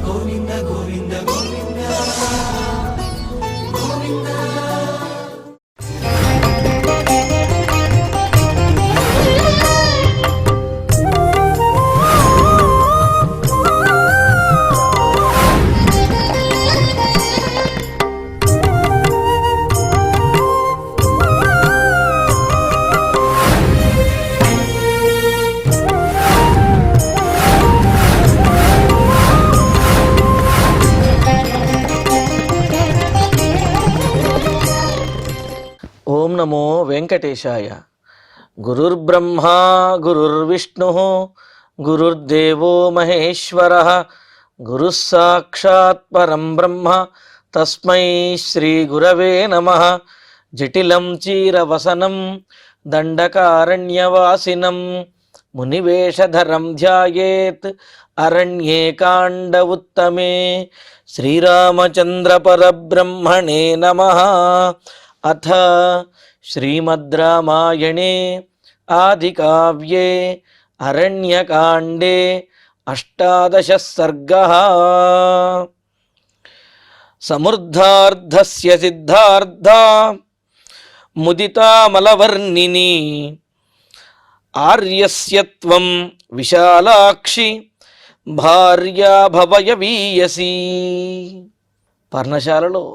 గోవింద గోవింద గోవింద గోవింద. ఓం నమో వెంకటేశాయ. గురుర్బ్రహ్మా గురుర్విష్ణు గురుర్దేవో మహేశ్వర గురుః సాక్షాత్ పరం బ్రహ్మ తస్మై శ్రీ గురవే నమః. జటిలం చీరవసనం దండకారణ్యవాసినం మునివేషధరం ధ్యాయేత్ అరణ్యే కాండ ఉత్తమే. శ్రీరామచంద్ర పరబ్రహ్మణే నమః. అథ శ్రీమద్ రామాయణే ఆదికావ్యే అరణ్యకాండే అష్టాదశ సర్గః. సమృద్ధార్థస్య సిద్ధార్థ ముదితామలవర్ణిని ఆర్యస్య త్వం విశాలాక్షి భార్యా భవయవీయసి. పర్ణశాలలో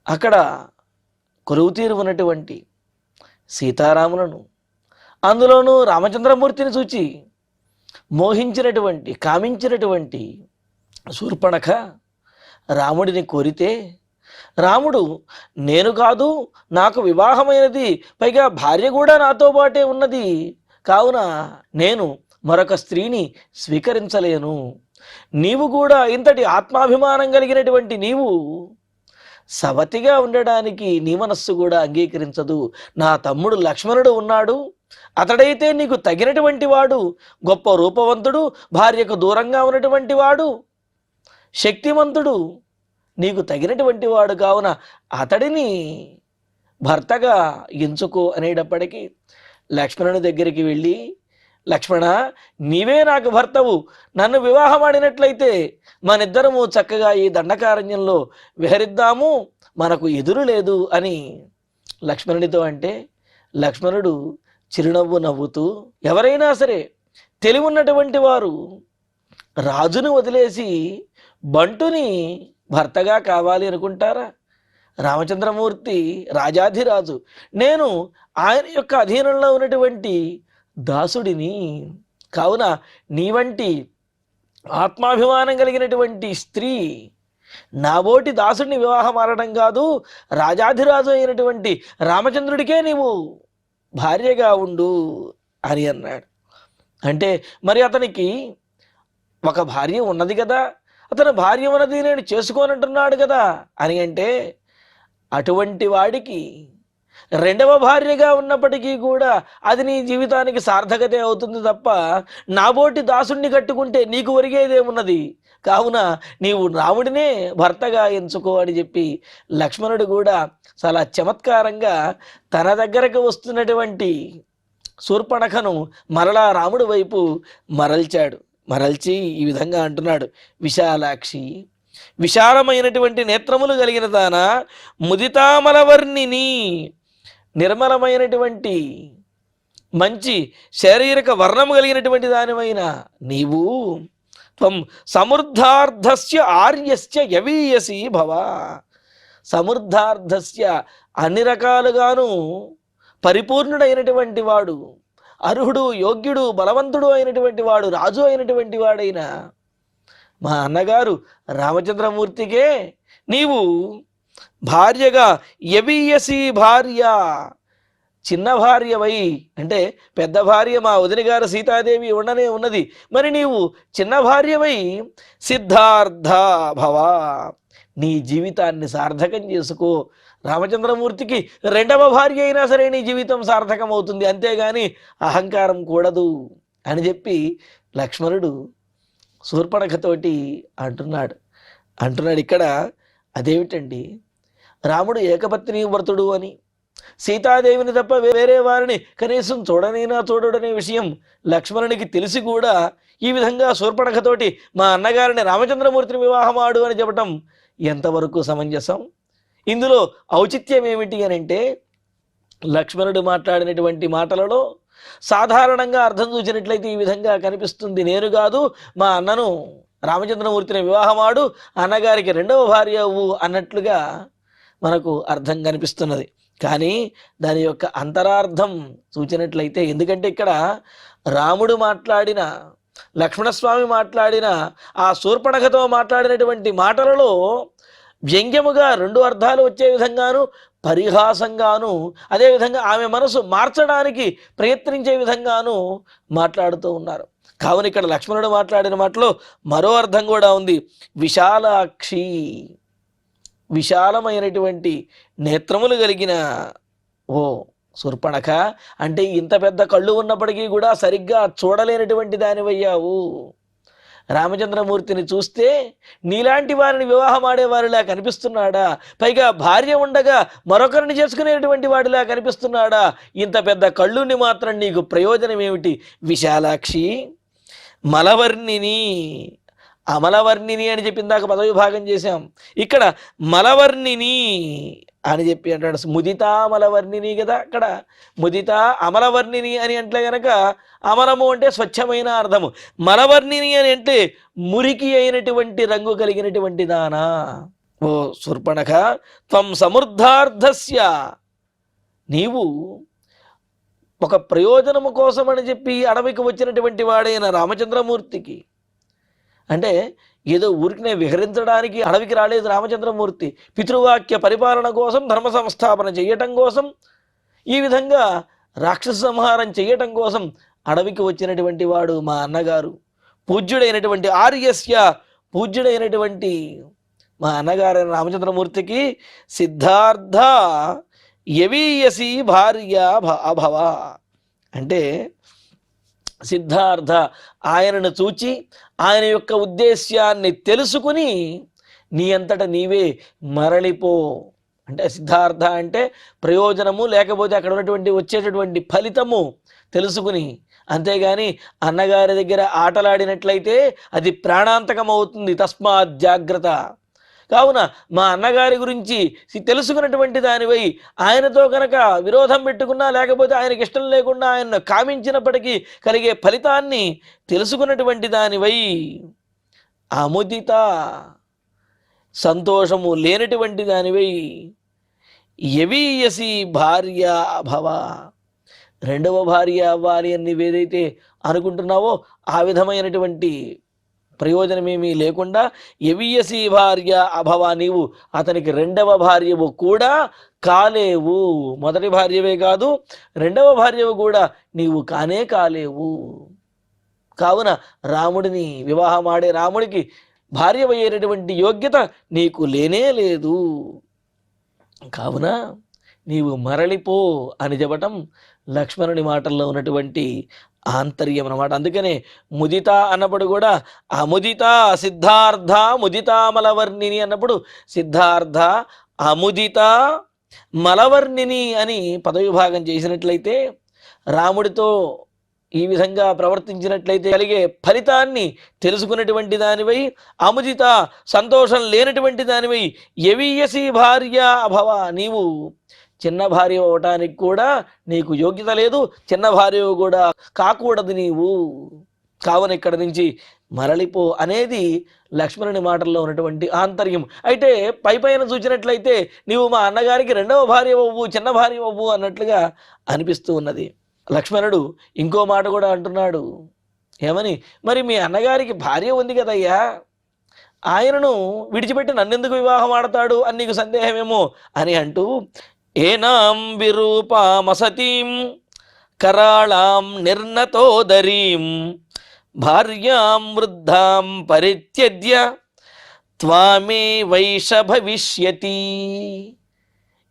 అక్కడ కొలువు తీరు ఉన్నటువంటి సీతారాములను, అందులోనూ రామచంద్రమూర్తిని చూచి మోహించినటువంటి కామించినటువంటి శూర్పణఖ రాముడిని కోరితే, రాముడు నేను కాదు, నాకు వివాహమైనది, పైగా భార్య కూడా నాతో పాటే ఉన్నది, కావున నేను మరొక స్త్రీని స్వీకరించలేను. నీవు కూడా ఇంతటి ఆత్మాభిమానం కలిగినటువంటి నీవు సవతిగా ఉండడానికి నీ మనస్సు కూడా అంగీకరించదు. నా తమ్ముడు లక్ష్మణుడు ఉన్నాడు, అతడైతే నీకు తగినటువంటి వాడు, గొప్ప రూపవంతుడు, భార్యకు దూరంగా ఉన్నటువంటి వాడు, శక్తిమంతుడు, నీకు తగినటువంటి వాడు, కావున అతడిని భర్తగా ఎంచుకో అనేటప్పటికీ లక్ష్మణుని దగ్గరికి వెళ్ళి, లక్ష్మణ నీవే నాకు భర్తవు, నన్ను వివాహమాడినట్లయితే మనిద్దరము చక్కగా ఈ దండకారణ్యంలో విహరిద్దాము, మనకు ఎదురు లేదు అని లక్ష్మణుడితో అంటే, లక్ష్మణుడు చిరునవ్వు నవ్వుతూ, ఎవరైనా సరే తెలివి ఉన్నటువంటి వారు రాజును వదిలేసి బంటుని భర్తగా కావాలి అనుకుంటారా? రామచంద్రమూర్తి రాజాధిరాజు, నేను ఆయన యొక్క అధీనంలో ఉన్నటువంటి దాసుడిని, కావున నీ వంటి ఆత్మాభిమానం కలిగినటువంటి స్త్రీ నాబోటి దాసుడిని వివాహం ఆడడం కాదు, రాజాధిరాజు అయినటువంటి రామచంద్రుడికే నీవు భార్యగా ఉండు అని అన్నాడు. అంటే మరి అతనికి ఒక భార్య ఉన్నది కదా, అతను భార్య ఉన్నది నేను చేసుకోనంటున్నాడు కదా అని అంటే, అటువంటి వాడికి రెండవ భార్యగా ఉన్నప్పటికీ కూడా అది నీ జీవితానికి సార్థకతే అవుతుంది తప్ప, నాబోటి దాసుణ్ణి కట్టుకుంటే నీకు ఒరిగేదేమున్నది, కావున నీవు రాముడినే భర్తగా ఎంచుకో అని చెప్పి లక్ష్మణుడు కూడా చాలా చమత్కారంగా తన దగ్గరకు వస్తున్నటువంటి శూర్పణఖను మరలా రాముడి వైపు మరల్చి ఈ విధంగా అంటున్నాడు, విశాలాక్షి, విశాలమైనటువంటి నేత్రములు కలిగిన దాన, ముదితామలవర్ణిని, నిర్మలమైనటువంటి మంచి శారీరక వర్ణము కలిగినటువంటి దానివైన నీవు, త్వం సమృద్ధార్థస్య ఆర్యస్య యవీయసి భవ. సమృద్ధార్థస్య అన్ని రకాలుగాను పరిపూర్ణుడైనటువంటి వాడు, అర్హుడు, యోగ్యుడు, బలవంతుడు అయినటువంటి వాడు, రాజు అయినటువంటి వాడైన మా అన్నగారు రామచంద్రమూర్తికే నీవు భార్యగా, యవీయసి భార్య, చిన్న భార్యవై, అంటే పెద్ద భార్య మా వదిన గారు సీతాదేవి ఉండనే ఉన్నది, మరి నీవు చిన్న భార్యవై సిద్ధార్థ భవ, నీ జీవితాన్ని సార్థకం చేసుకో. రామచంద్రమూర్తికి రెండవ భార్య అయినా సరే నీ జీవితం సార్థకం అవుతుంది, అంతేగాని అహంకారం కూడదు అని చెప్పి లక్ష్మణుడు శూర్పణఖతోటి అంటున్నాడు. ఇక్కడ అదేమిటండి, రాముడు ఏకపత్ని వ్రతుడు అని, సీతాదేవిని తప్ప వేరే వారిని కనీసం చూడనైనా చూడడనే విషయం లక్ష్మణునికి తెలిసి కూడా ఈ విధంగా శూర్పణఖతోటి మా అన్నగారిని రామచంద్రమూర్తిని వివాహమాడు అని చెప్పటం ఎంతవరకు సమంజసం? ఇందులో ఔచిత్యం ఏమిటి అని అంటే, లక్ష్మణుడు మాట్లాడినటువంటి మాటలలో సాధారణంగా అర్థం చూసినట్లయితే ఈ విధంగా కనిపిస్తుంది. నేను కాదు, మా అన్నను రామచంద్రమూర్తిని వివాహమాడు, అన్నగారికి రెండవ భార్య అవ్వు అన్నట్లుగా మనకు అర్థం కనిపిస్తున్నది. కానీ దాని యొక్క అంతరార్థం చూచినట్లయితే, ఎందుకంటే ఇక్కడ రాముడు మాట్లాడిన, లక్ష్మణస్వామి మాట్లాడిన, ఆ శూర్పణఖతో మాట్లాడినటువంటి మాటలలో వ్యంగ్యముగా రెండు అర్థాలు వచ్చే విధంగాను, పరిహాసంగాను, అదేవిధంగా ఆమె మనసు మార్చడానికి ప్రయత్నించే విధంగాను మాట్లాడుతూ ఉన్నారు. కావున ఇక్కడ లక్ష్మణుడు మాట్లాడిన మాటలో మరో అర్థం కూడా ఉంది. విశాలాక్షి, విశాలమైనటువంటి నేత్రములు కలిగిన ఓ శూర్పణఖ, అంటే ఇంత పెద్ద కళ్ళు ఉన్నప్పటికీ కూడా సరిగ్గా చూడలేనటువంటి దానివయ్యావు. రామచంద్రమూర్తిని చూస్తే నీలాంటి వారిని వివాహం ఆడేవారిలా కనిపిస్తున్నాడా? పైగా భార్య ఉండగా మరొకరిని చేసుకునేటువంటి వాడిలా కనిపిస్తున్నాడా? ఇంత పెద్ద కళ్ళుని మాత్రం నీకు ప్రయోజనం ఏమిటి? విశాలాక్షి, మలవర్ణిని, అమలవర్ణిని అని చెప్పి ఇందాక పదవిభాగం చేశాం. ఇక్కడ మలవర్ణిని అని చెప్పి అంటాడు. ముదితా అమలవర్ణిని కదా, అక్కడ ముదితా అమలవర్ణిని అని అంటే గనక అమలము అంటే స్వచ్ఛమైన అర్థము, మలవర్ణిని అని అంటే మురికి అయినటువంటి రంగు కలిగినటువంటి దానా. ఓ శూర్పణఖ, త్వం సమృద్ధార్థస్య, నీవు ఒక ప్రయోజనము కోసమని చెప్పి అడవికి వచ్చినటువంటి వాడైన రామచంద్రమూర్తికి, అంటే ఏదో ఊరికినే విహరించడానికి అడవికి రాలేదు రామచంద్రమూర్తి. పితృవాక్య పరిపాలన కోసం, ధర్మ సంస్థాపన చేయటం కోసం, ఈ విధంగా రాక్షస సంహారం చేయటం కోసం అడవికి వచ్చినటువంటి వాడు మా అన్నగారు. పూజ్యుడైనటువంటి ఆర్యస్య, పూజ్యుడైనటువంటి మా అన్నగారైన రామచంద్రమూర్తికి సిద్ధార్థ యవీయసి భార్య అభవ, అంటే సిద్ధార్థ, ఆయనను చూచి ఆయన యొక్క ఉద్దేశ్యాన్ని తెలుసుకుని నీ అంతట నీవే మరలిపో. అంటే సిద్ధార్థ అంటే ప్రయోజనము, లేకపోతే అక్కడ ఉన్నటువంటి వచ్చేటటువంటి ఫలితము తెలుసుకుని, అంతేగాని అన్నగారి దగ్గర ఆటలాడినట్లయితే అది ప్రాణాంతకం అవుతుంది. తస్మాత్ జాగ్రత్త. కావున మా అన్నగారి గురించి తెలుసుకున్నటువంటి దానివై ఆయనతో కనుక విరోధం పెట్టుకున్నా, లేకపోతే ఆయనకి ఇష్టం లేకుండా ఆయన కామించినప్పటికీ కలిగే ఫలితాన్ని తెలుసుకున్నటువంటి దానివై, అముదిత, సంతోషము లేనటువంటి దానివై, యవీయసి భార్య భవ, రెండవ భార్య అవ్వాలి అని ఏదైతే అనుకుంటున్నావో ఆ విధమైనటువంటి ప్రయోజనమేమీ లేకుండా యవీయసి భార్య అభవ, నీవు అతనికి రెండవ భార్యవు కూడా కాలేవు. మొదటి భార్యవే కాదు, రెండవ భార్యవు కూడా నీవు కానే కాలేవు. కావున రాముడిని వివాహం ఆడే రాముడికి భార్య అయ్యేటటువంటి యోగ్యత నీకు లేనే లేదు. కావున నీవు మరలిపో అని చెప్పటం లక్ష్మణుని మాటల్లో ఉన్నటువంటి ఆంతర్యం అన్నమాట. అందుకనే ముదిత అన్నప్పుడు కూడా అముదిత సిద్ధార్థ ముదిత మలవర్ణిని అన్నప్పుడు సిద్ధార్థ అముదిత మలవర్ణిని అని పదవిభాగం చేసినట్లయితే, రాముడితో ఈ విధంగా ప్రవర్తించినట్లయితే కలిగే ఫలితాన్ని తెలుసుకున్నటువంటి దానివై, అముదిత సంతోషం లేనటువంటి దానివై, యవీయసి భార్య అభవ, నీవు చిన్న భార్య అవటానికి కూడా నీకు యోగ్యత లేదు, చిన్న భార్య కూడా కాకూడదు నీవు. కావున ఇక్కడ నుంచి మరలిపో అనేది లక్ష్మణుని మాటల్లో ఉన్నటువంటి ఆంతర్యం. అయితే పైన చూసినట్లయితే నీవు మా అన్నగారికి రెండవ భార్య అవ్వు, చిన్న భార్య అవ్వు అన్నట్లుగా అనిపిస్తూ ఉన్నది. లక్ష్మణుడు ఇంకో మాట కూడా అంటున్నాడు. ఏమని? మరి మీ అన్నగారికి భార్య ఉంది కదయ్యా, ఆయనను విడిచిపెట్టి నన్నెందుకు వివాహం ఆడతాడు అని నీకు సందేహమేమో అని అంటూ, ఏనాం విరూపామసతీం కరాళాం నిర్నతోదరీం భార్యాం వృద్ధాం పరిత్యజ్య త్వామే వైష భవిష్యతి.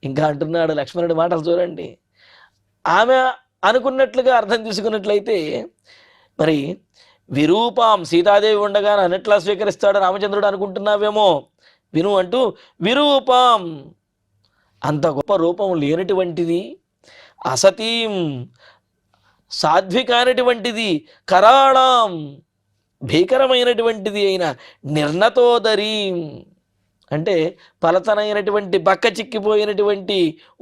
ఇంకా అంటున్నాడు లక్ష్మణుడి మాటలు చూడండి. ఆమె అనుకున్నట్లుగా అర్థం తీసుకున్నట్లయితే మరి విరూపాం, సీతాదేవి ఉండగా అన్నట్లా స్వీకరిస్తాడు రామచంద్రుడు అనుకుంటున్నావేమో. విను అంటూ విరూపాం, అంత గొప్ప రూపం లేనటువంటిది, అసతీం సాధ్వికానటువంటిది, కరాళాం భీకరమైనటువంటిది అయిన నిర్ణతోదరీం అంటే పలతనైనటువంటి బక్క చిక్కిపోయినటువంటి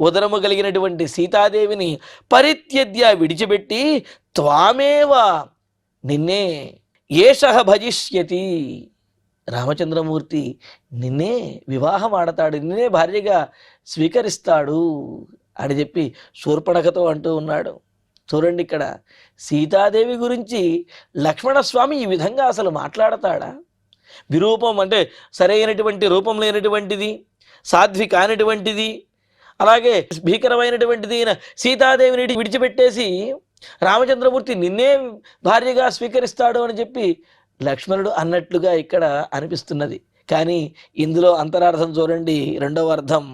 ఉదరము కలిగినటువంటి సీతాదేవిని పరిత్యజ్య విడిచిపెట్టి త్వామేవ నిన్నే ఏషః భజిష్యతి రామచంద్రమూర్తి నిన్నే వివాహం ఆడతాడు, నిన్నే భార్యగా స్వీకరిస్తాడు అని చెప్పి శూర్పణఖతో అంటూ ఉన్నాడు. చూడండి, ఇక్కడ సీతాదేవి గురించి లక్ష్మణస్వామి ఈ విధంగా అసలు మాట్లాడతాడా? విరూపం అంటే సరైనటువంటి రూపం లేనటువంటిది, సాధ్వి కానిటువంటిది, అలాగే భీకరమైనటువంటిది అయిన సీతాదేవిని విడిచిపెట్టేసి రామచంద్రమూర్తి నిన్నే భార్యగా స్వీకరిస్తాడు అని చెప్పి లక్ష్మణుడు అన్నట్లుగా ఇక్కడ అనిపిస్తున్నది. కానీ ఇందులో అంతరార్థం చూడండి, రెండవ అర్థం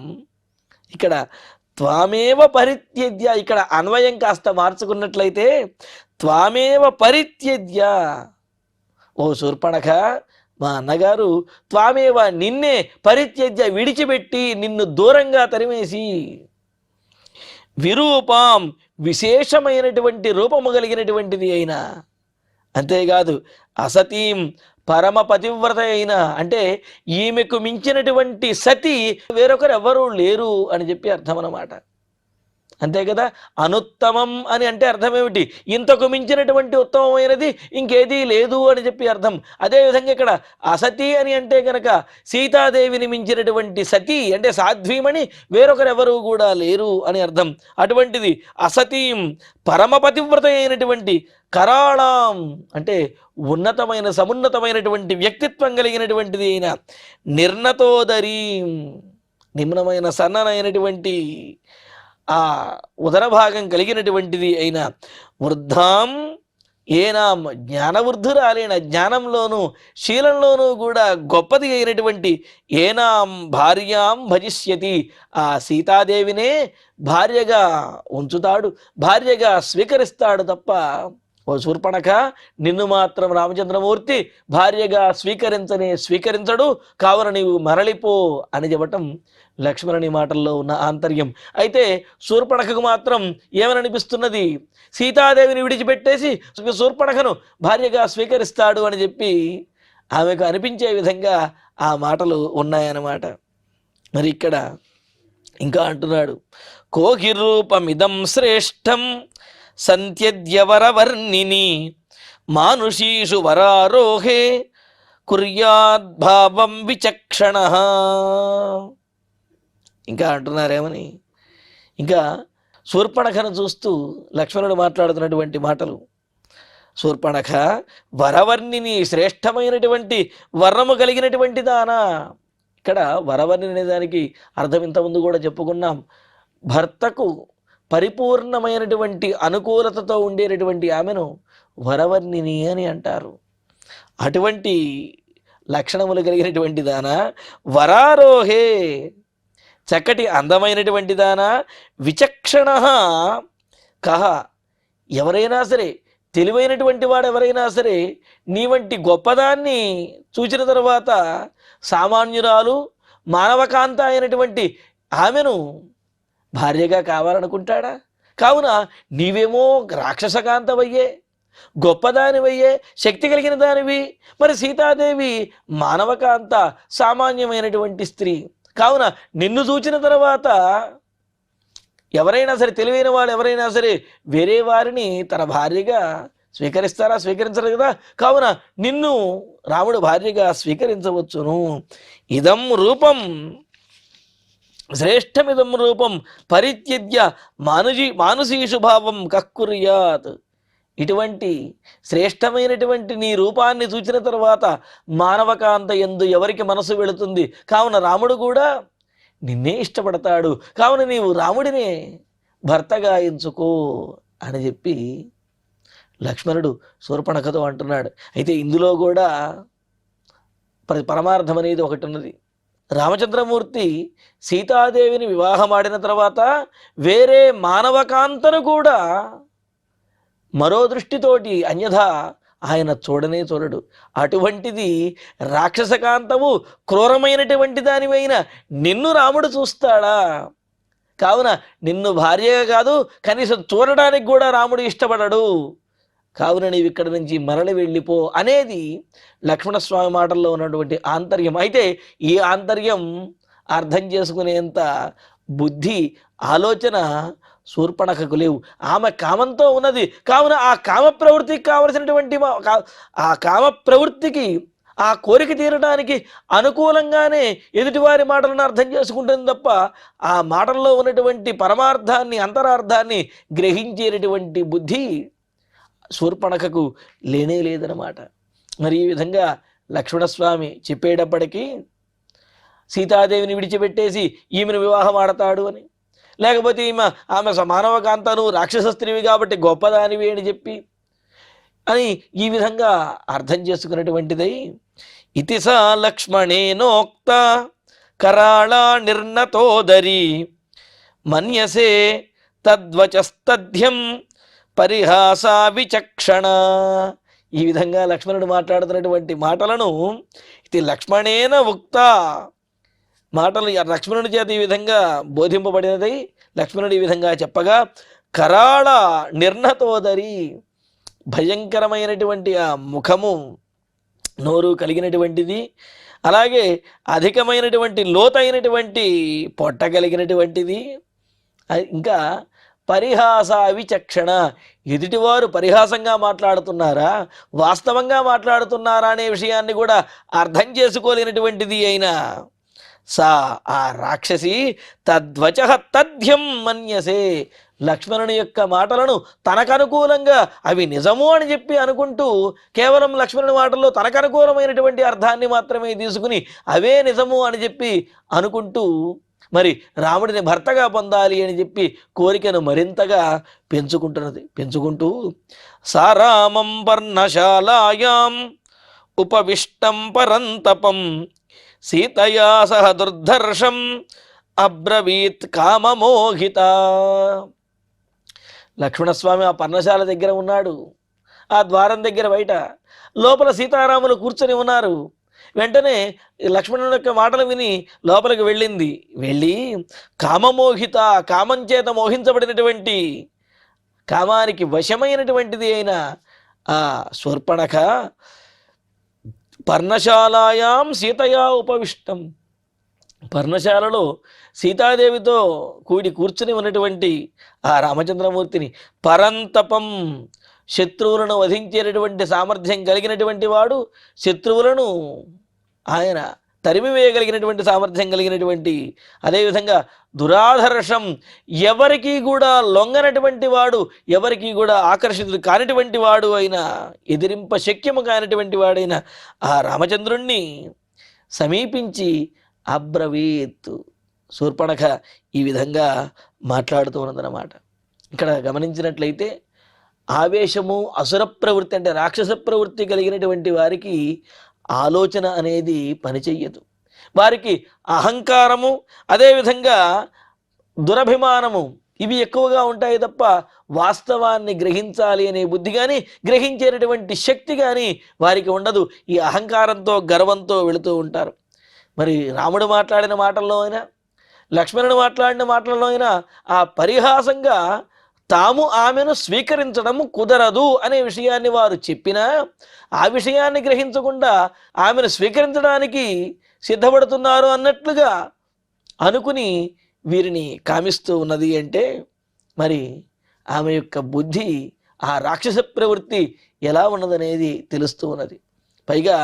ఇక్కడ త్వామేవ పరిత్యజ్య, ఇక్కడ అన్వయం కాస్త మార్చుకున్నట్లయితే త్వామేవ పరిత్యజ్య, ఓ శూర్పణఖ మా అన్నగారు త్వామేవ నిన్నే పరిత్యజ్య విడిచిపెట్టి నిన్ను దూరంగా తరిమేసి విరూపాం విశేషమైనటువంటి రూపము కలిగినటువంటిది అయినా, అంతేకాదు అసతీం పరమ పతివ్రత అయినా, అంటే ఈమెకు మించినటువంటి సతి వేరొకరు ఎవ్వరూ లేరు అని చెప్పి అర్థం అన్నమాట. అంతే కదా, అనుత్తమం అని అంటే అర్థం ఏమిటి? ఇంతకు మించినటువంటి ఉత్తమమైనది ఇంకేదీ లేదు అని చెప్పి అర్థం. అదేవిధంగా ఇక్కడ అసతి అని అంటే కనుక సీతాదేవిని మించినటువంటి సతి అంటే సాధ్వీమణి వేరొకరెవరూ కూడా లేరు అని అర్థం. అటువంటిది అసతీం పరమపతివ్రత అయినటువంటి కరాళాం అంటే ఉన్నతమైన సమున్నతమైనటువంటి వ్యక్తిత్వం కలిగినటువంటిది అయిన నిర్ణతోదరీం నిమ్నమైన సన్ననైనటువంటి ఆ ఉదర భాగం కలిగినటువంటిది అయిన వృద్ధాం ఏనాం జ్ఞానవృద్ధురాలైన జ్ఞానంలోనూ శీలంలోనూ కూడా గొప్పది అయినటువంటి ఏనాం భార్యాం భజిష్యతి ఆ సీతాదేవినే భార్యగా ఉంచుతాడు, భార్యగా స్వీకరిస్తాడు తప్ప ఓ శూర్పణఖ నిన్ను మాత్రం రామచంద్రమూర్తి భార్యగా స్వీకరించడు, కావున నీవు మరలిపో అని చెప్పటం లక్ష్మణుని మాటల్లో ఉన్న ఆంతర్యం. అయితే శూర్పణఖకు మాత్రం ఏమనిపిస్తున్నది? సీతాదేవిని విడిచిపెట్టేసి శూర్పణఖను భార్యగా స్వీకరిస్తాడు అని చెప్పి ఆమెకు అనిపించే విధంగా ఆ మాటలు ఉన్నాయన్నమాట. మరి ఇక్కడ ఇంకా అంటున్నాడు, కోకిరూపమిదం శ్రేష్టం సంత్యద్యవరవర్ణిని మానుషీషు వరారోహే కుర్యాద్భావం విచక్షణ. ఇంకా అంటున్నారేమని, ఇంకా శూర్పణఖను చూస్తూ లక్ష్మణుడు మాట్లాడుతున్నటువంటి మాటలు. శూర్పణఖ వరవర్ణిని శ్రేష్టమైనటువంటి వర్ణము కలిగినటువంటి దానా. ఇక్కడ వరవర్ణిని అనే దానికి అర్థం ఇంతకుముందు కూడా చెప్పుకున్నాం, భర్తకు పరిపూర్ణమైనటువంటి అనుకూలతతో ఉండేటటువంటి ఆమెను వరవర్ణిని అని అంటారు. అటువంటి లక్షణములు కలిగినటువంటి దానా, వరారోహే చక్కటి అందమైనటువంటి దానా, విచక్షణ కహ ఎవరైనా సరే తెలివైనటువంటి వాడు ఎవరైనా సరే నీ వంటి గొప్పదాన్ని చూచిన తర్వాత సామాన్యురాలు మానవకాంత అయినటువంటి ఆమెను భార్యగా కావాలనుకుంటాడా? కావున నీవేమో రాక్షసకాంతవయ్యే, గొప్పదానివయ్యే, శక్తి కలిగిన దానివి. మరి సీతాదేవి మానవకాంత సామాన్యమైనటువంటి స్త్రీ. కావున నిన్ను చూచిన తర్వాత ఎవరైనా సరే తెలివైన వాడు ఎవరైనా సరే వేరే వారిని తన భార్యగా స్వీకరిస్తారా? స్వీకరించరు కదా. కావున నిన్ను రాముడు భార్యగా స్వీకరించవచ్చును. ఇదం రూపం శ్రేష్టమిదం రూపం పరిత్యజ్య మానుషీషు భావం కక్కుర్యాత్. ఇటువంటి శ్రేష్టమైనటువంటి నీ రూపాన్ని చూచిన తర్వాత మానవకాంత యందు ఎవరికి మనసు వెళుతుంది. కావున రాముడు కూడా నిన్నే ఇష్టపడతాడు. కావున నీవు రాముడినే భర్తగా ఎంచుకో అని చెప్పి లక్ష్మణుడు శూర్పణఖతో అంటున్నాడు. అయితే ఇందులో కూడా పరమార్థం అనేది ఒకటి ఉన్నది. రామచంద్రమూర్తి సీతాదేవిని వివాహమాడిన తర్వాత వేరే మానవకాంతను కూడా మరో దృష్టితోటి అన్యథా ఆయన చూడనే చూడడు. అటువంటిది రాక్షసకాంతవు క్రూరమైనటువంటి దానివైన నిన్ను రాముడు చూస్తాడా? కావున నిన్ను భార్యగా కాదు కనీసం చూడడానికి కూడా రాముడు ఇష్టపడడు. కావున నీవు ఇక్కడి నుంచి మరలి వెళ్ళిపో అనేది లక్ష్మణస్వామి మాటల్లో ఉన్నటువంటి ఆంతర్యం. అయితే ఈ ఆంతర్యం అర్థం చేసుకునేంత బుద్ధి ఆలోచన శూర్పణఖకు లేవు. ఆమె కామంతో ఉన్నది. కావున ఆ కామ ప్రవృత్తికి కావలసినటువంటి ఆ కామ ప్రవృత్తికి ఆ కోరిక తీరడానికి అనుకూలంగానే ఎదుటివారి మాటలను అర్థం చేసుకుంటుంది తప్ప ఆ మాటల్లో ఉన్నటువంటి పరమార్థాన్ని అంతరార్థాన్ని గ్రహించేటటువంటి బుద్ధి శూర్పణఖకు లేనే లేదనమాట. మరి ఈ విధంగా లక్ష్మణస్వామి చెప్పేటప్పటికీ సీతాదేవిని విడిచిపెట్టేసి ఈమెను వివాహం ఆడతాడు అని, లేకపోతే ఆమె మానవ కాంతను రాక్షస స్త్రీవి కాబట్టి గొప్పదానివి అని చెప్పి అని ఈ విధంగా అర్థం చేసుకున్నటువంటిదై ఇతి సా లక్ష్మణేనోక్త కరాళ నిర్ణతోదరి మన్యసే తద్వచస్తథ్యం పరిహాసా విచక్షణ. ఈ విధంగా లక్ష్మణుడు మాట్లాడుతున్నటువంటి మాటలను ఇది లక్ష్మణేన ఉక్త మాటలు లక్ష్మణుడి చేత ఈ విధంగా బోధింపబడినదై లక్ష్మణుడు ఈ విధంగా చెప్పగా కరాళ నిర్ణతోదరి భయంకరమైనటువంటి ఆ ముఖము నోరు కలిగినటువంటిది, అలాగే అధికమైనటువంటి లోతైనటువంటి పొట్ట కలిగినటువంటిది, ఇంకా పరిహాస విచక్షణ ఎదుటివారు పరిహాసంగా మాట్లాడుతున్నారా వాస్తవంగా మాట్లాడుతున్నారా అనే విషయాన్ని కూడా అర్థం చేసుకోలేనటువంటిది అయినా సా ఆ రాక్షసి తద్వచ తథ్యం మన్యసే లక్ష్మణుని యొక్క మాటలను తనకనుకూలంగా అవి నిజము అని చెప్పి అనుకుంటూ కేవలం లక్ష్మణుని మాటల్లో తనకనుకూలమైనటువంటి అర్థాన్ని మాత్రమే తీసుకుని అవే నిజము అని చెప్పి అనుకుంటూ మరి రాముడిని భర్తగా పొందాలి అని చెప్పి కోరికను మరింతగా పెంచుకుంటూ సారామం పర్ణశాలాయాం ఉపవిష్టం పరంతపం సీతయా సహ దుర్ధర్షం అబ్రవీత్ కామమోహిత. లక్ష్మణస్వామి ఆ పర్ణశాల దగ్గర ఉన్నాడు. ఆ ద్వారం దగ్గర బయట లోపల సీతారాములు కూర్చొని ఉన్నారు. వెంటనే లక్ష్మణుని యొక్క మాటలు విని లోపలికి వెళ్ళి కామమోహిత కామం చేత మోహించబడినటువంటి కామానికి వశమైనటువంటిది అయిన ఆ శూర్పణఖ పర్ణశాలాయాం సీతయా ఉపవిష్టం పర్ణశాలలో సీతాదేవితో కూర్చుని ఉన్నటువంటి ఆ రామచంద్రమూర్తిని పరంతపం శత్రువులను వధించేటటువంటి సామర్థ్యం కలిగినటువంటి వాడు, శత్రువులను ఆయన తరిమివేయగలిగినటువంటి సామర్థ్యం కలిగినటువంటి, అదేవిధంగా దురాధర్షం ఎవరికి కూడా లొంగనటువంటి వాడు, ఎవరికి కూడా ఆకర్షితుడు కానిటువంటి వాడు అయిన, ఎదిరింప శక్యము కానిటువంటి వాడైన ఆ రామచంద్రుణ్ణి సమీపించి అబ్రవీత్ శూర్పణఖ ఈ విధంగా మాట్లాడుతూ ఉన్నదన్నమాట. ఇక్కడ గమనించినట్లయితే ఆవేశము అసుర ప్రవృత్తి అంటే రాక్షస ప్రవృత్తి కలిగినటువంటి వారికి ఆలోచన అనేది పనిచెయ్యదు. వారికి అహంకారము అదేవిధంగా దురభిమానము ఇవి ఎక్కువగా ఉంటాయి తప్ప వాస్తవాన్ని గ్రహించాలి అనే బుద్ధి కానీ గ్రహించేటటువంటి శక్తి కానీ వారికి ఉండదు. ఈ అహంకారంతో గర్వంతో వెళుతూ ఉంటారు. మరి రాముడు మాట్లాడిన మాటల్లో అయినా లక్ష్మణుడు మాట్లాడిన మాటల్లో అయినా ఆ పరిహాసంగా తాము ఆమెను స్వీకరించడం కుదరదు అనే విషయాన్ని వారు చెప్పినా ఆ విషయాన్ని గ్రహించకుండా ఆమెను స్వీకరించడానికి సిద్ధపడుతున్నారు అన్నట్లుగా అనుకుని వీరిని కామిస్తూ ఉన్నది అంటే మరి ఆమె యొక్క బుద్ధి ఆ రాక్షస ప్రవృత్తి ఎలా ఉన్నదనేది తెలుస్తూ ఉన్నది. పైగా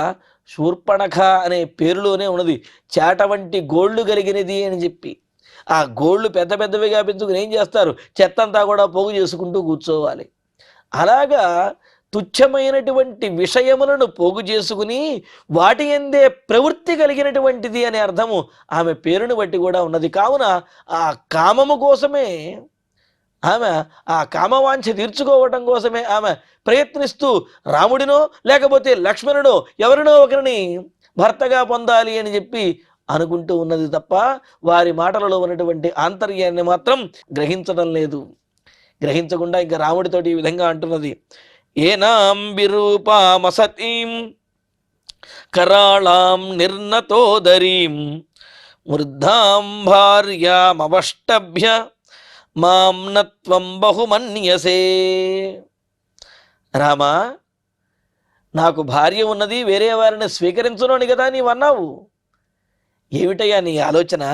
శూర్పణఖ అనే పేరులోనే ఉన్నది చేట వంటి గోళ్ళు కలిగినది అని చెప్పి. ఆ గోళ్ళు పెద్ద పెద్దవిగా పెంచుకుని ఏం చేస్తారు, చెత్తంతా కూడా పోగు చేసుకుంటూ కూర్చోవాలి. అలాగా తుచ్చమైనటువంటి విషయములను పోగు చేసుకుని వాటి ఎందే ప్రవృత్తి కలిగినటువంటిది అనే అర్థము ఆమె పేరును బట్టి కూడా ఉన్నది. కావున ఆ కామము కోసమే ఆమె ఆ కామవాంఛ తీర్చుకోవటం కోసమే ఆమె ప్రయత్నిస్తూ రాముడినో లేకపోతే లక్ష్మణుడో ఎవరినో ఒకరిని భర్తగా పొందాలి అని చెప్పి అనుకుంటూ ఉన్నది తప్ప వారి మాటలలో ఉన్నటువంటి ఆంతర్యాన్ని మాత్రం గ్రహించడం లేదు. గ్రహించకుండా ఇంకా రాముడితోటి ఈ విధంగా అంటున్నది, ఏనాం విరూపామసతీం కరాళాం నిర్ణతోదరీం వృద్ధాం భార్యామవష్టభ్య మాం నత్వం బహుమన్యసే. రామా, నాకు భార్య ఉన్నది, వేరే వారిని స్వీకరించను అని కదా నీవన్నావు. ఏమిటయ్యా నీ ఆలోచన?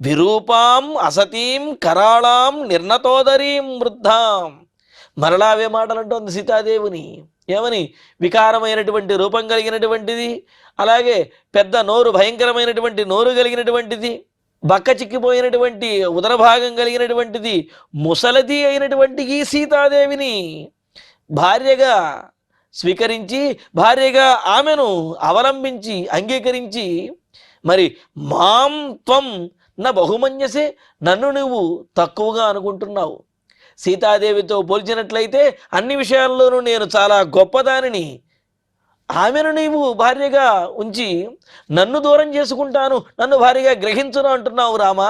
విరూపాం అసతీం కరాళాం నిర్ణతోదరీం వృద్ధాం. మరలా అవే మాటలంటోంది సీతాదేవిని. ఏమని? వికారమైనటువంటి రూపం కలిగినటువంటిది, అలాగే పెద్ద నోరు, భయంకరమైనటువంటి నోరు కలిగినటువంటిది, బక్క చిక్కిపోయినటువంటి ఉదరభాగం కలిగినటువంటిది, ముసలది అయినటువంటి ఈ సీతాదేవిని భార్యగా స్వీకరించి, భార్యగా ఆమెను అవలంబించి అంగీకరించి, మరి మాం త్వం నా బహుమన్యసే, నన్ను నువ్వు తక్కువగా అనుకుంటున్నావు. సీతాదేవితో పోల్చినట్లయితే అన్ని విషయాల్లోనూ నేను చాలా గొప్పదానిని. ఆమెను నీవు భార్యగా ఉంచి నన్ను దూరం చేసుకుంటాను, నన్ను భార్యగా గ్రహించును అంటున్నావు రామా.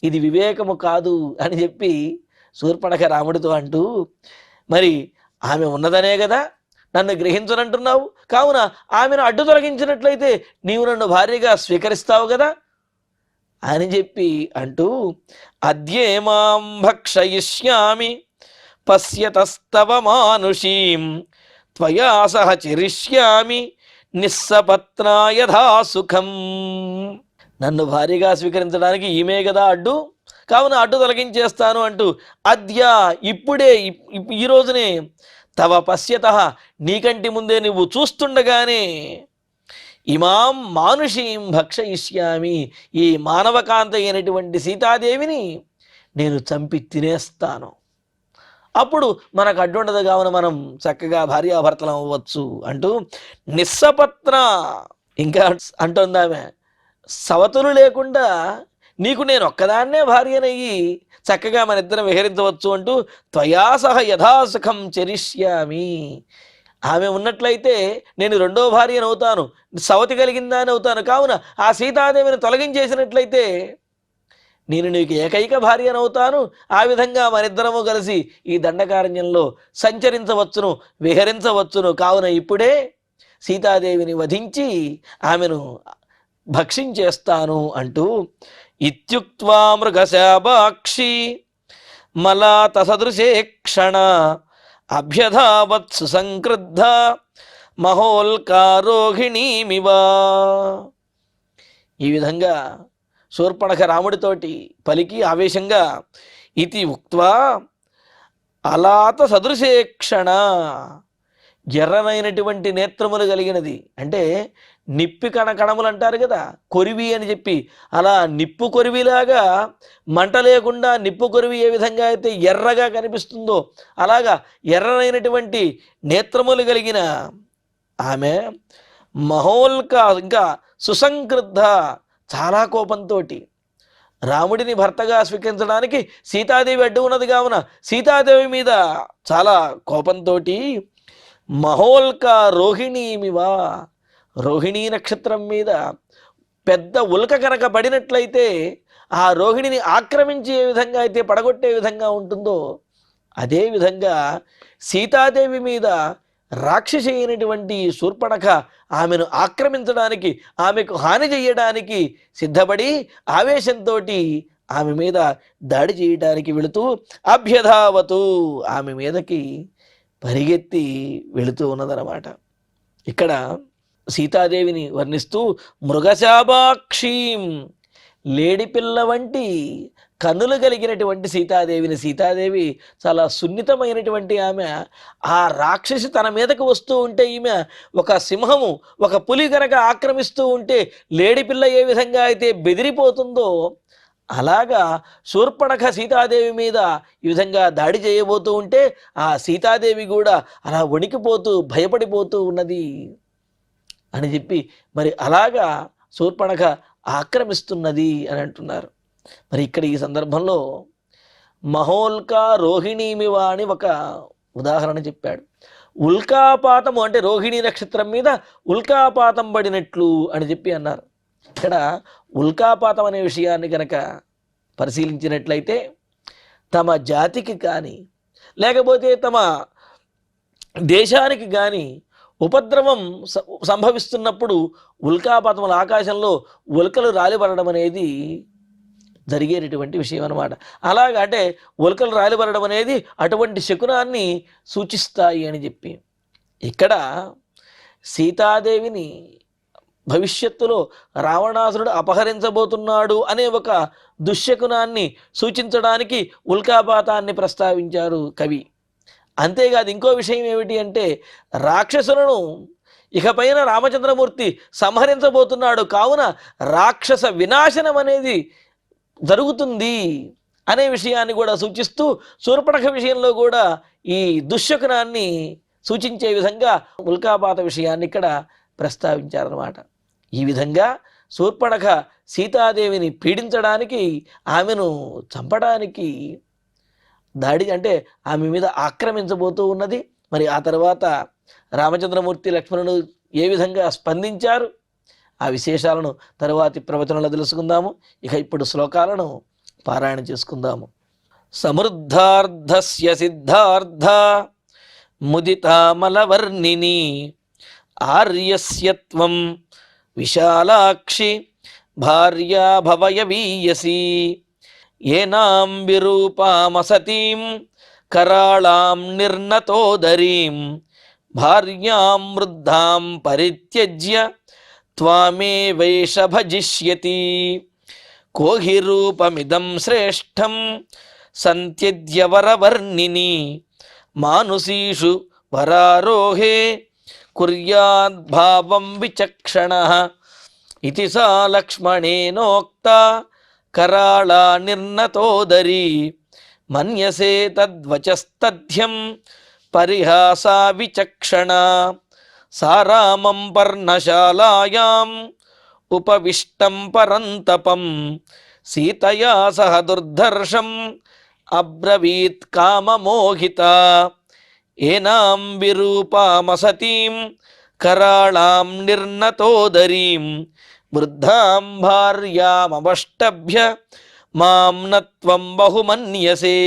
ఇది వివేకము కాదు అని చెప్పి శూర్పణఖ రాముడితో అంటూ, మరి ఆమె ఉన్నదనే కదా నన్ను గ్రహించనంటున్నావు, కావున ఆమెను అడ్డు తొలగించినట్లయితే నీవు నన్ను భార్యగా స్వీకరిస్తావు కదా అని చెప్పి అంటూ, అద్యేమాం భక్షయిష్యామి పశ్యతస్తవ మానుషీం త్వయా సహ చిరిష్యామి నిస్సపత్నా యథా సుఖం. నన్ను భార్యగా స్వీకరించడానికి ఈమె కదా అడ్డు, కావున అడ్డు తొలగించేస్తాను అంటూ, అద్య ఇప్పుడే, ఈ రోజునే, తవ పశ్యత నీకంటి ముందే నువ్వు చూస్తుండగానే, ఇమాం మానుషీం భక్షయిష్యామి, ఈ మానవకాంత అయినటువంటి సీతాదేవిని నేను చంపి తినేస్తాను. అప్పుడు మనకు అడ్డుండదు, కావున మనం చక్కగా భార్యాభర్తలం అవ్వచ్చు అంటూ, నిస్సపత్ర, ఇంకా అంటుందామె, సవతులు లేకుండా నీకు నేను ఒక్కదాన్నే భార్యనయ్యి చక్కగా మన ఇద్దరం విహరించవచ్చు అంటూ, త్వయా సహ యథాసుఖం చరిష్యామి. ఆమె ఉన్నట్లయితే నేను రెండో భార్యను అవుతాను, సవతి కలిగిందాని అవుతాను. కావున ఆ సీతాదేవిని తొలగించేసినట్లయితే నేను నీకు ఏకైక భార్యనవుతాను. ఆ విధంగా మనిద్దరము కలిసి ఈ దండకారణ్యంలో సంచరించవచ్చును, విహరించవచ్చును. కావున ఇప్పుడే సీతాదేవిని వధించి ఆమెను భక్షించేస్తాను అంటూ, ఇత్యుక్త్వా మృగశాపాక్షి మలాత సదృశే క్షణ అభ్యధావత్ సుసంక్రుద్ధ మహోల్కారోహిణీమివా. ఈ విధంగా శూర్పణఖ రాముడితోటి పలికి ఆవేశంగా, ఇతి ఉక్త్వా అలాత సదృశే క్షణ, ఎర్రనైనటువంటి నేత్రములు కలిగినది, అంటే నిప్పి కణకణములు అంటారు కదా, కొరివి అని చెప్పి, అలా నిప్పు కొరివిలాగా, మంట లేకుండా నిప్పు కొరివి ఏ విధంగా అయితే ఎర్రగా కనిపిస్తుందో అలాగా ఎర్రనైనటువంటి నేత్రములు కలిగిన ఆమె, మహోల్క, ఇంకా సుసంక్రుద్ధ, చాలా కోపంతో రాముడిని భర్తగా స్వీకరించడానికి సీతాదేవి అడ్డు ఉన్నది కావున సీతాదేవి మీద చాలా కోపంతో, మహోల్క రోహిణీమివా, రోహిణీ నక్షత్రం మీద పెద్ద ఉల్క కనుక పడినట్లయితే ఆ రోహిణిని ఆక్రమించి ఏ విధంగా అయితే పడగొట్టే విధంగా ఉంటుందో, అదేవిధంగా సీతాదేవి మీద రాక్షసి అయినటువంటి శూర్పణఖ ఆమెను ఆక్రమించడానికి, ఆమెకు హాని చేయడానికి సిద్ధపడి ఆవేశంతో ఆమె మీద దాడి చేయడానికి వెళుతూ, అభ్యధావతు, ఆమె మీదకి పరిగెత్తి వెళుతూ ఉన్నదన్నమాట. ఇక్కడ సీతాదేవిని వర్ణిస్తూ, మృగశాపాక్షీం, లేడిపిల్ల వంటి కన్నులు కలిగినటువంటి సీతాదేవిని, సీతాదేవి చాలా సున్నితమైనటువంటి ఆమె, ఆ రాక్షసి తన మీదకు వస్తూ ఉంటే, ఈమె ఒక సింహము, ఒక పులి గనక ఆక్రమిస్తూ ఉంటే లేడిపిల్ల ఏ విధంగా అయితే బెదిరిపోతుందో అలాగా శూర్పణఖ సీతాదేవి మీద ఈ విధంగా దాడి చేయబోతూ ఉంటే ఆ సీతాదేవి కూడా అలా వణికిపోతూ భయపడిపోతూ ఉన్నది అని చెప్పి, మరి అలాగా శూర్పణఖ ఆక్రమిస్తున్నది అని అంటున్నారు. మరి ఇక్కడ ఈ సందర్భంలో మహోల్కా రోహిణీమివా అని ఒక ఉదాహరణ చెప్పాడు. ఉల్కాపాతము అంటే రోహిణీ నక్షత్రం మీద ఉల్కాపాతం పడినట్లు అని చెప్పి అన్నారు. ఇక్కడ ఉల్కాపాతం అనే విషయాన్ని కనుక పరిశీలించినట్లయితే తమ జాతికి కానీ లేకపోతే తమ దేశానికి కానీ ఉపద్రవం సంభవిస్తున్నప్పుడు ఉల్కాపాతముల ఆకాశంలో ఉల్కలు రాలిపడడం అనేది జరిగేటటువంటి విషయం అన్నమాట. అలాగా అంటే ఉల్కలు రాలిపడడం అనేది అటువంటి శకునాన్ని సూచిస్తాయి అని చెప్పి ఇక్కడ సీతాదేవిని భవిష్యత్తులో రావణాసురుడు అపహరించబోతున్నాడు అనే ఒక దుశ్శకునాన్ని సూచించడానికి ఉల్కాపాతాన్ని ప్రస్తావించారు కవి. అంతేకాదు ఇంకో విషయం ఏమిటి అంటే రాక్షసులను ఇకపైన రామచంద్రమూర్తి సంహరించబోతున్నాడు, కావున రాక్షస వినాశనం అనేది జరుగుతుంది అనే విషయాన్ని కూడా సూచిస్తూ శూర్పణఖ విషయంలో కూడా ఈ దుశ్శకునాన్ని సూచించే విధంగా ఉల్కాపాత విషయాన్ని ఇక్కడ ప్రస్తావించారన్నమాట. ఈ విధంగా శూర్పణఖ సీతాదేవిని పీడించడానికి, ఆమెను చంపడానికి దాడి అంటే ఆమె మీద ఆక్రమించబోతూ ఉన్నది. మరి ఆ తర్వాత రామచంద్రమూర్తి లక్ష్మణుడు ఏ విధంగా స్పందించారు, ఆ విశేషాలను తరువాతి ప్రవచనంలో తెలుసుకుందాము. ఇక ఇప్పుడు శ్లోకాలను పారాయణ చేసుకుందాము. సమృద్ధార్థస్య సిద్ధార్థ ముదితామలవర్ణిని ఆర్యస్యత్వం విశాలాక్షి భార్యా భవయవీయసి ఏనాం విరూపామసతీం కరాళాం నిర్నతోదరీం భార్యాం వృద్ధాం పరిత్యజ్య త్వామేవైష భజిష్యతి కోహి రూపమిదం శ్రేష్టం సంత్యజ్య వరవర్ణిని మానుషీషు వరారోహే కుర్యాద్భావం విచక్షణః ఇతి సా లక్ష్మణేనోక్త కరాళా నిర్నతోదరీ మన్యసే తద్వచస్తథ్యం పరిహాసా విచక్షణా సారామం పర్ణశాలాయాం ఉపవిష్టం పరంతపం సీతయా సహ దుర్ధర్షం అబ్రవీత్ కామమోహిత ఏనాం విరూపామసతీం కరాళాం నిర్నతోదరీం వృద్ధాం భార్యామవష్టభ్య మాం నత్వం బహుమన్యసే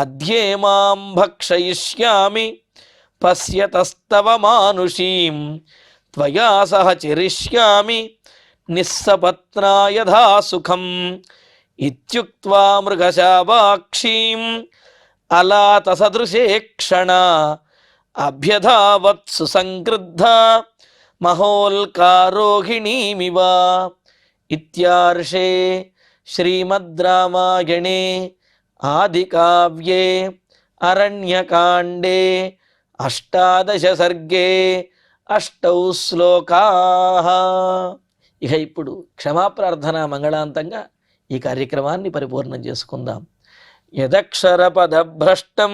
అద్యే మాం భక్షయిష్యామి పశ్యతస్తవ మానుషీం త్వయా సహ చరిష్యామి నిస్సపత్నా యథా సుఖం ఇత్యుక్త్వా మృగశావాక్షీం అలాతసదృశే క్షణా అభ్యధావత్సు సంక్రుద్ధ మహోల్కారోహిణీమివ. ఇత్యార్షే శ్రీమద్ రామాయణే ఆదికావ్యే అరణ్యకాండే అష్టాదశ సర్గే అష్టౌ శ్లోకాః. ఇక ఇప్పుడు క్షమాప్రార్థన మంగళాంతంగా ఈ కార్యక్రమాన్ని పరిపూర్ణం చేసుకుందాం. యదక్షరపదభ్రష్టం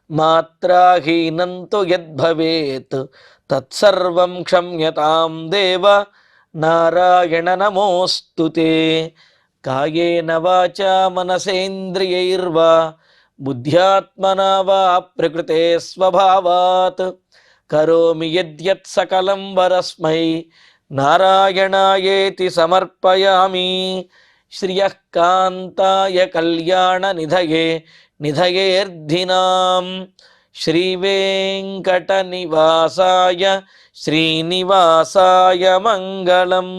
మాత్రాహీనం తు యద్భవేత్ తత్సర్వం క్షమ్యతాం దేవ నారాయణ నమోస్తుతే. కాయేన వాచా మనసేంద్రియైర్వా బుద్ధ్యాత్మనా వా ప్రకృతే స్వభావాత్ కరోమి యద్యత్ సకలం వరస్మై నారాయణాయేతి సమర్పయామి. శ్రియః కాంతాయ కళ్యాణ నిధయేర్ధినాం శ్రీవేంకట నివాసాయ శ్రీనివాసాయ మంగళం.